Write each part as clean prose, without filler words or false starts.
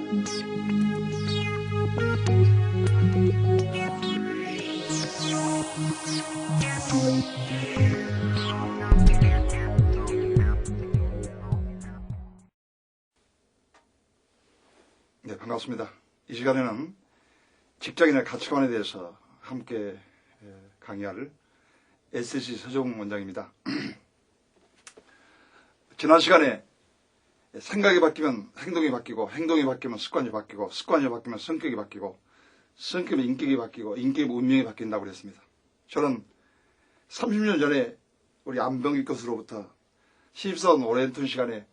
네, 반갑습니다. 이 시간에는 직장인의 가치관에 대해서 함께 강의할 SC 서종 원장입니다. 지난 시간에 생각이 바뀌면 행동이 바뀌고, 행동이 바뀌면 습관이 바뀌고, 습관이 바뀌면 성격이 바뀌고, 성격이 인격이 바뀌고, 인격이 운명이 바뀐다고 그랬습니다. 저는 30년 전에 우리 안병기 교수로부터 신입사원 오리엔테이션 시간에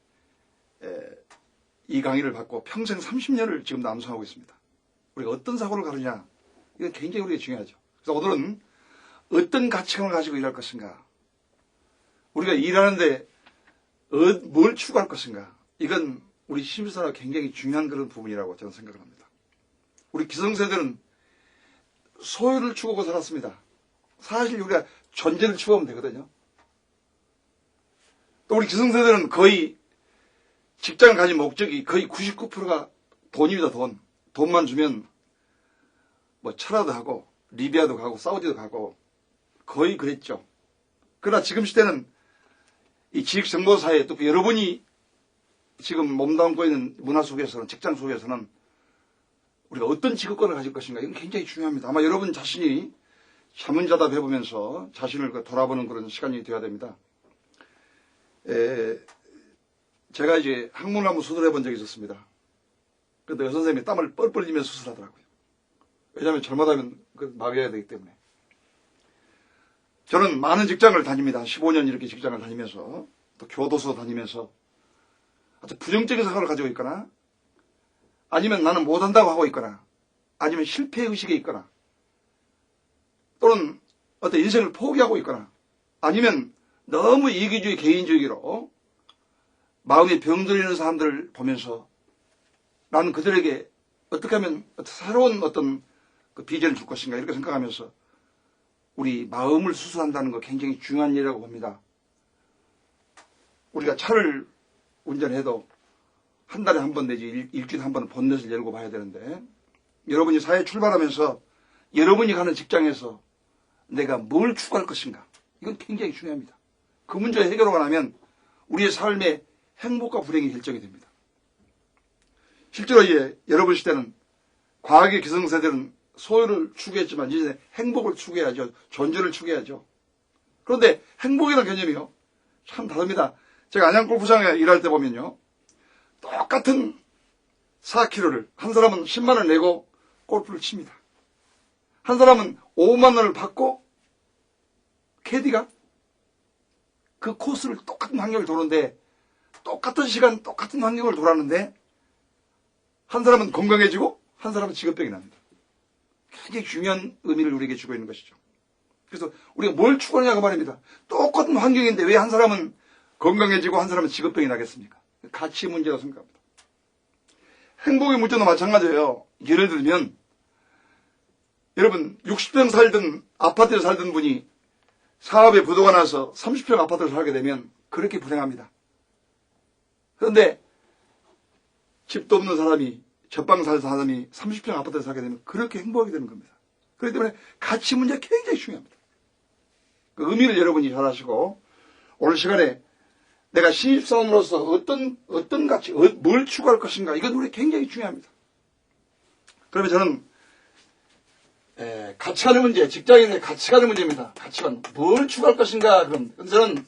이 강의를 받고 평생 30년을 지금 남성하고 있습니다. 우리가 어떤 사고를 가르냐, 이건 굉장히 우리가 중요하죠. 그래서 오늘은 어떤 가치관을 가지고 일할 것인가, 우리가 일하는데 뭘 추구할 것인가, 이건 우리 신입사원과 굉장히 중요한 그런 부분이라고 저는 생각을 합니다. 우리 기성세대는 소유를 추구하고 살았습니다. 사실 우리가 존재를 추구하면 되거든요. 또 우리 기성세대는 거의 직장을 가진 목적이 거의 99%가 돈입니다. 돈만 주면 뭐 철화도 하고 리비아도 가고 사우디도 가고 거의 그랬죠. 그러나 지금 시대는 이 지식정보사회, 또 여러분이 지금 몸담고 있는 문화 속에서는, 직장 속에서는 우리가 어떤 직업관을 가질 것인가, 이건 굉장히 중요합니다. 아마 여러분 자신이 자문자답 해보면서 자신을 돌아보는 그런 시간이 되어야 됩니다. 제가 이제 항문을 한번 수술해 본 적이 있었습니다. 그런데 의사선생님이 땀을 뻘뻘 흘리면서 수술하더라고요. 왜냐하면 잘못하면 마비해야 되기 때문에. 저는 많은 직장을 다닙니다. 15년 이렇게 직장을 다니면서, 또 교도소 다니면서 아주 부정적인 생각을 가지고 있거나, 아니면 나는 못한다고 하고 있거나, 아니면 실패의식에 있거나, 또는 어떤 인생을 포기하고 있거나, 아니면 너무 이기주의 개인주의로 마음이 병들이는 사람들을 보면서 나는 그들에게 어떻게 하면 새로운 어떤 그 비전을 줄 것인가, 이렇게 생각하면서 우리 마음을 수술한다는 거 굉장히 중요한 일이라고 봅니다. 우리가 차를 운전해도 한 달에 한 번 내지 일주일에 한 번은 본넷을 열고 봐야 되는데, 여러분이 사회에 출발하면서 여러분이 가는 직장에서 내가 뭘 추구할 것인가, 이건 굉장히 중요합니다. 그 문제 해결하고 나면 우리의 삶의 행복과 불행이 결정이 됩니다. 실제로 이제 여러분 시대는, 과학의 기성세대는 소유를 추구했지만 이제 행복을 추구해야죠. 존재를 추구해야죠. 그런데 행복이라는 개념이요, 참 다릅니다. 제가 안양골프장에 일할 때 보면요, 똑같은 4kg를 한 사람은 10만 원 내고 골프를 칩니다. 한 사람은 5만 원을 받고 캐디가 그 코스를 똑같은 환경을 도는데, 똑같은 시간 똑같은 환경을 돌았는데 한 사람은 건강해지고 한 사람은 직업병이 납니다. 굉장히 중요한 의미를 우리에게 주고 있는 것이죠. 그래서 우리가 뭘 추구하냐고 말입니다. 똑같은 환경인데 왜 한 사람은 건강해지고 한 사람은 직업병이 나겠습니까? 가치 문제라고 생각합니다. 행복의 문제도 마찬가지예요. 예를 들면 여러분 60평 살던 아파트에 살던 분이 사업에 부도가 나서 30평 아파트를 살게 되면 그렇게 불행합니다. 그런데 집도 없는 사람이, 젖방 사는 사람이 30평 아파트를 살게 되면 그렇게 행복하게 되는 겁니다. 그렇기 때문에 가치 문제가 굉장히 중요합니다. 그 의미를 여러분이 잘 아시고, 오늘 시간에 내가 신입사원으로서 어떤 가치, 뭘 추구할 것인가, 이건 우리 굉장히 중요합니다. 그러면 저는 가치관의 문제, 직장인의 가치관의 문제입니다. 가치관, 뭘 추구할 것인가. 그럼 저는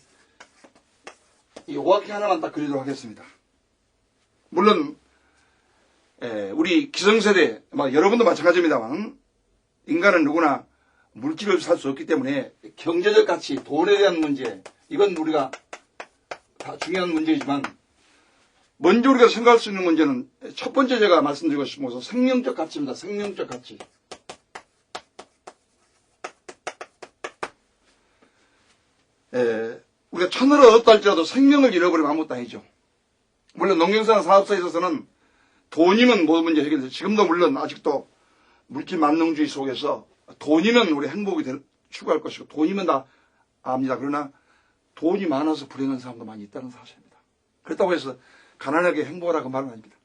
이 오각형 하나만 딱 그리도록 하겠습니다. 물론 우리 기성세대, 여러분도 마찬가지입니다만, 인간은 누구나 물질 없이 살 수 없기 때문에 경제적 가치, 돈에 대한 문제, 이건 우리가 다 중요한 문제이지만, 먼저 우리가 생각할 수 있는 문제는 첫 번째 제가 말씀드리고 싶은 것은 생명적 가치입니다. 생명적 가치. 우리가 천을 얻었다 할지라도 생명을 잃어버리면 아무것도 아니죠. 물론 농경사나 사업사에 있어서는 돈이면 모든 문제 해결돼요. 지금도 물론 아직도 물질 만능주의 속에서 돈이면 우리 행복이 추구할 것이고 돈이면 다 압니다. 그러나 돈이 많아서 불행한 사람도 많이 있다는 사실입니다. 그렇다고 해서 가난하게 행복하라고 말은 아닙니다.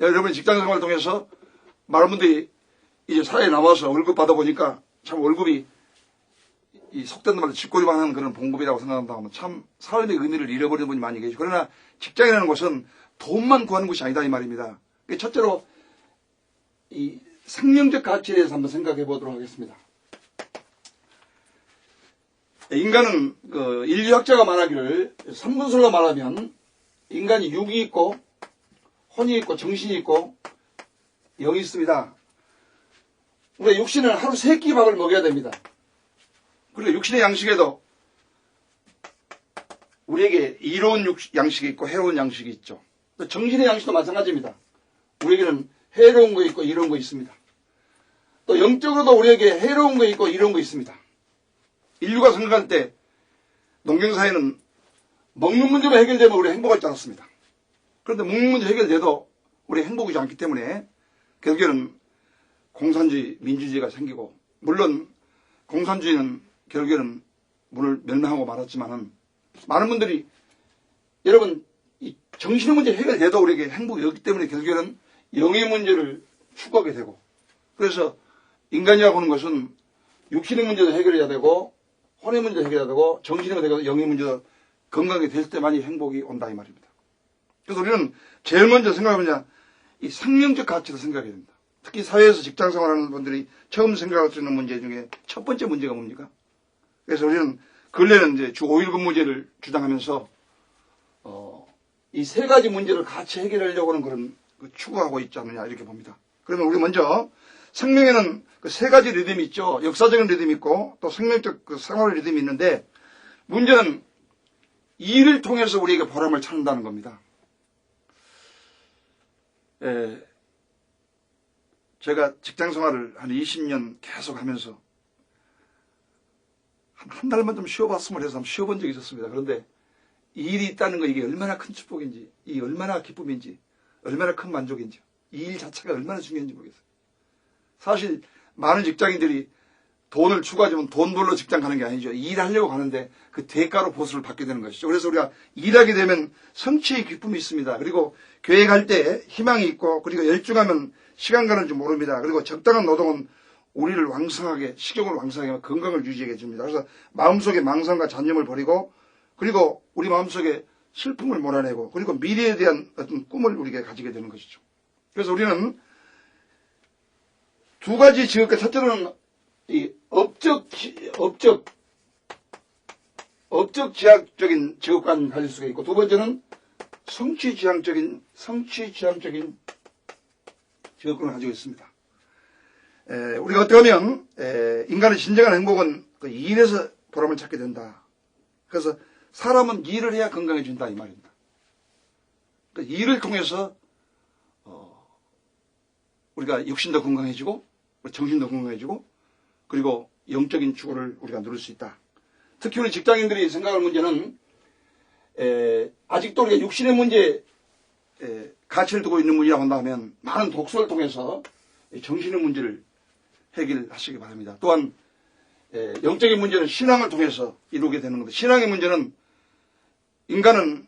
여러분이 직장 생활을 통해서 많은 분들이 이제 사회에 나와서 월급 받아보니까 참 월급이 이 속된 말로 쥐꼬리만 하는 그런 봉급이라고 생각한다고 하면 참 삶의 의미를 잃어버리는 분이 많이 계시고, 그러나 직장이라는 것은 돈만 구하는 것이 아니다 이 말입니다. 첫째로 이 생명적 가치에 대해서 한번 생각해 보도록 하겠습니다. 인간은 인류학자가 말하기를 3분설로 말하면 인간이 육이 있고 혼이 있고 정신이 있고 영이 있습니다. 우리가 육신은 하루 3끼 밥을 먹여야 됩니다. 그리고 육신의 양식에도 우리에게 이로운 양식이 있고 해로운 양식이 있죠. 또 정신의 양식도 마찬가지입니다. 우리에게는 해로운 거 있고 이로운 거 있습니다. 또 영적으로도 우리에게 해로운 거 있고 이로운 거 있습니다. 인류가 생각할 때 농경사회는 먹는 문제로 해결되면 우리 행복할 줄 알았습니다. 그런데 먹는 문제 해결돼도 우리 행복이지 않기 때문에 결국에는 공산주의, 민주주의가 생기고, 물론 공산주의는 결국에는 문을 멸망하고 말았지만은 많은 분들이 여러분 이 정신의 문제 해결돼도 우리에게 행복이 없기 때문에 결국에는 영의 문제를 추구하게 되고, 그래서 인간이라고 하는 것은 육신의 문제도 해결해야 되고 혼의 문제도 해결해야 되고 정신의 문제도 영의 문제도 건강하게 됐을 때만이 행복이 온다 이 말입니다. 그래서 우리는 제일 먼저 생각해보냐, 이 생명적 가치를 생각해야 됩니다. 특히 사회에서 직장 생활하는 분들이 처음 생각할 수 있는 문제 중에 첫 번째 문제가 뭡니까? 그래서 우리는 근래는 이제 주 5일 근무제를 주장하면서 이 3가지 문제를 같이 해결하려고 하는 그런 추구하고 있지 않느냐 이렇게 봅니다. 그러면 우리 먼저 생명에는 그 3가지 리듬이 있죠. 역사적인 리듬이 있고 또 생명적 그 생활의 리듬이 있는데, 문제는 일을 통해서 우리에게 보람을 찾는다는 겁니다. 제가 직장 생활을 한 20년 계속 하면서 한 달만 좀 쉬어봤으면 해서 한번 쉬어본 적이 있었습니다. 그런데 일이 있다는 거, 이게 얼마나 큰 축복인지, 이게 얼마나 기쁨인지, 얼마나 큰 만족인지, 이 일 자체가 얼마나 중요한지 모르겠어요. 사실 많은 직장인들이 돈을 추구하지만 돈 벌러 직장 가는 게 아니죠. 일하려고 가는데 그 대가로 보수를 받게 되는 것이죠. 그래서 우리가 일하게 되면 성취의 기쁨이 있습니다. 그리고 교회 갈 때 희망이 있고, 그리고 열중하면 시간 가는 줄 모릅니다. 그리고 적당한 노동은 우리를 왕성하게, 식욕을 왕성하게, 건강을 유지하게 해줍니다. 그래서 마음속에 망상과 잡념을 버리고, 그리고 우리 마음속에 슬픔을 몰아내고, 그리고 미래에 대한 어떤 꿈을 우리가 가지게 되는 것이죠. 그래서 우리는 2가지 직업과, 첫째로는 이 업적 지향적인 직업관을 가질 수가 있고, 2번째는 성취 지향적인 직업관을 가지고 있습니다. 우리가 어떻게 하면 인간의 진정한 행복은 그 일에서 보람을 찾게 된다. 그래서 사람은 일을 해야 건강해진다 이 말입니다. 그러니까 일을 통해서 우리가 육신도 건강해지고 정신도 건강해지고 그리고 영적인 추구를 우리가 누릴 수 있다. 특히 우리 직장인들이 생각할 문제는 아직도 우리가 육신의 문제 가치를 두고 있는 문제라고 한다면 많은 독서를 통해서 정신의 문제를 해결하시기 바랍니다. 또한 영적인 문제는 신앙을 통해서 이루게 되는 건데, 신앙의 문제는 인간은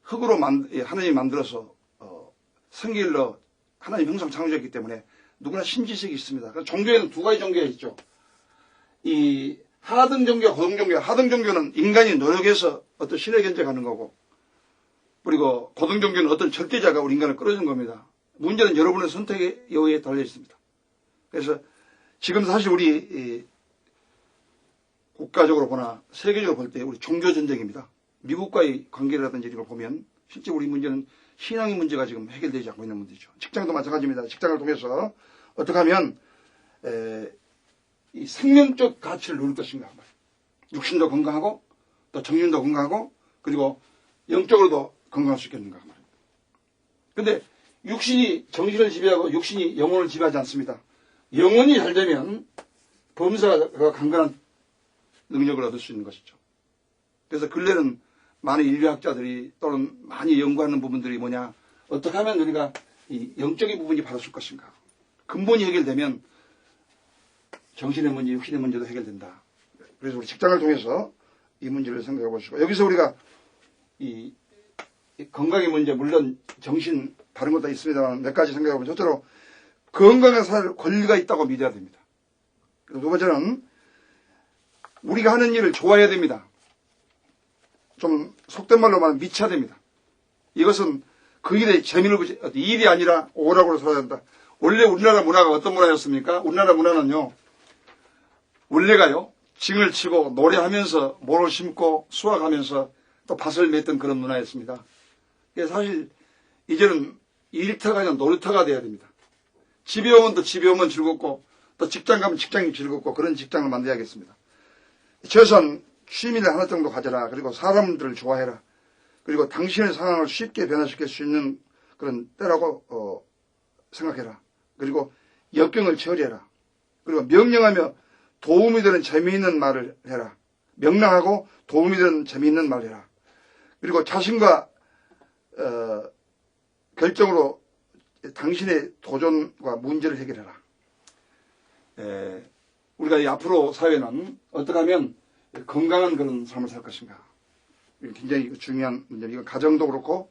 흙으로 하나님이 만들어서 성길로 하나님 형상 창조했기 때문에 누구나 신지식이 있습니다. 그래서 종교에는 2가지 종교가 있죠. 이 하등 종교, 고등 종교. 하등 종교는 인간이 노력해서 어떤 신에 견적하는 거고, 그리고 고등 종교는 어떤 절대자가 우리 인간을 끌어주는 겁니다. 문제는 여러분의 선택의 여부에 달려 있습니다. 그래서 지금 사실 우리 국가적으로 보나 세계적으로 볼 때 우리 종교 전쟁입니다. 미국과의 관계라든지 이런 걸 보면 실제 우리 문제는 신앙의 문제가 지금 해결되지 않고 있는 문제죠. 직장도 마찬가지입니다. 직장을 통해서 어떻게 하면 이 생명적 가치를 누릴 것인가. 육신도 건강하고 또 정신도 건강하고 그리고 영적으로도 건강할 수 있겠는가 말입니다. 그런데 육신이 정신을 지배하고 육신이 영혼을 지배하지 않습니다. 영혼이 잘 되면 범사가 강건한 능력을 얻을 수 있는 것이죠. 그래서 근래는 많은 인류학자들이 또는 많이 연구하는 부분들이 뭐냐, 어떻게 하면 우리가 이 영적인 부분이 바로쓸 것인가. 근본이 해결되면 정신의 문제, 육신의 문제도 해결된다. 그래서 우리 직장을 통해서 이 문제를 생각해 보시고, 여기서 우리가 이 건강의 문제, 물론 정신, 다른 것도 있습니다만 몇 가지 생각해보면 첫째로 건강하게 살 권리가 있다고 믿어야 됩니다. 두 번째는 우리가 하는 일을 좋아해야 됩니다. 좀 속된 말로 말하면 미쳐야 됩니다. 이것은 그 일에 재미를 붙이, 일이 아니라 오락으로 살아야 된다. 원래 우리나라 문화가 어떤 문화였습니까? 우리나라 문화는요, 원래가요, 징을 치고 노래하면서 모를 심고 수확하면서 또 밭을 맺던 그런 문화였습니다. 사실 이제는 일터가 아니라 놀이터가 돼야 됩니다. 집에 오면 또 집에 오면 즐겁고 또 직장 가면 직장이 즐겁고 그런 직장을 만들어야겠습니다. 최소한 취미를 하나 정도 가져라. 그리고 사람들을 좋아해라. 그리고 당신의 상황을 쉽게 변화시킬 수 있는 그런 때라고 생각해라. 그리고 역경을 처리해라. 그리고 명령하며 도움이 되는 재미있는 말을 해라. 명랑하고 도움이 되는 재미있는 말을 해라. 그리고 자신과 결정으로 당신의 도전과 문제를 해결해라. 우리가 이 앞으로 사회는 어떻게 하면 건강한 그런 삶을 살 것인가. 굉장히 중요한 문제입니다. 이건 가정도 그렇고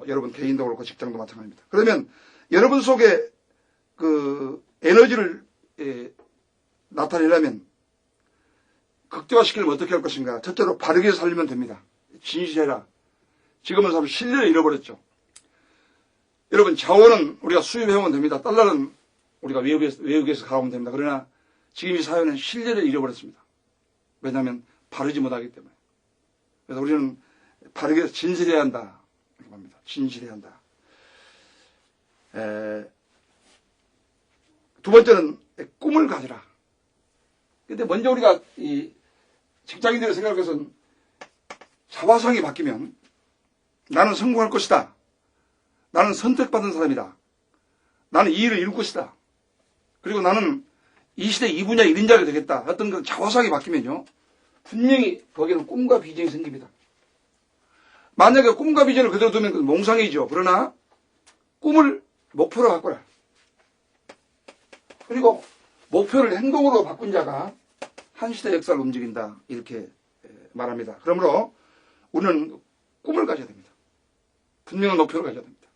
여러분 개인도 그렇고 직장도 마찬가지입니다. 그러면 여러분 속에 그 에너지를 나타내려면 극대화시키려면 어떻게 할 것인가. 첫째로 바르게 살면 됩니다. 진실해라. 지금은 사실 신뢰를 잃어버렸죠. 여러분 자원은 우리가 수입해오면 됩니다. 달러는 우리가 외국에서 가오면 됩니다. 그러나 지금 이 사회는 신뢰를 잃어버렸습니다. 왜냐하면 바르지 못하기 때문에. 그래서 우리는 바르게 진실해야 한다. 이렇게 봅니다. 진실해야 한다. 두 번째는 꿈을 가지라. 근데 먼저 우리가 이 직장인들이 생각할 것은 자화상이 바뀌면 나는 성공할 것이다. 나는 선택받은 사람이다. 나는 이 일을 이룰 것이다. 그리고 나는 이 시대 이 분야 1인자가 되겠다. 어떤 그런 자화상이 바뀌면요. 분명히 거기에는 꿈과 비전이 생깁니다. 만약에 꿈과 비전을 그대로 두면 그건 몽상이죠. 그러나 꿈을 목표로 바꿔라. 그리고 목표를 행동으로 바꾼 자가 한 시대 역사를 움직인다. 이렇게 말합니다. 그러므로 우리는 꿈을 가져야 됩니다. 분명한 목표를 가져야 됩니다.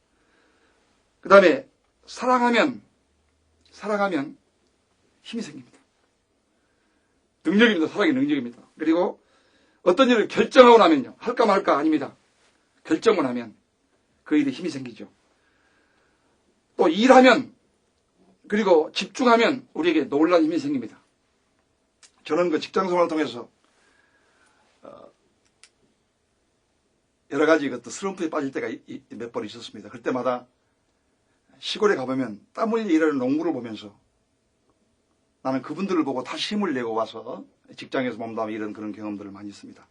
그 다음에 사랑하면 힘이 생깁니다. 능력입니다. 사랑의 능력입니다. 그리고 어떤 일을 결정하고 나면요. 할까 말까 아닙니다. 결정을 하면 그 일에 힘이 생기죠. 또 일하면 그리고 집중하면 우리에게 놀라운 힘이 생깁니다. 저는 그 직장생활을 통해서 여러 가지 그것도 슬럼프에 빠질 때가 몇 번 있었습니다. 그때마다 시골에 가보면 땀 흘려 일하는 농부를 보면서 나는 그분들을 보고 다시 힘을 내고 와서 직장에서 몸담아 이런 그런 경험들을 많이 했습니다.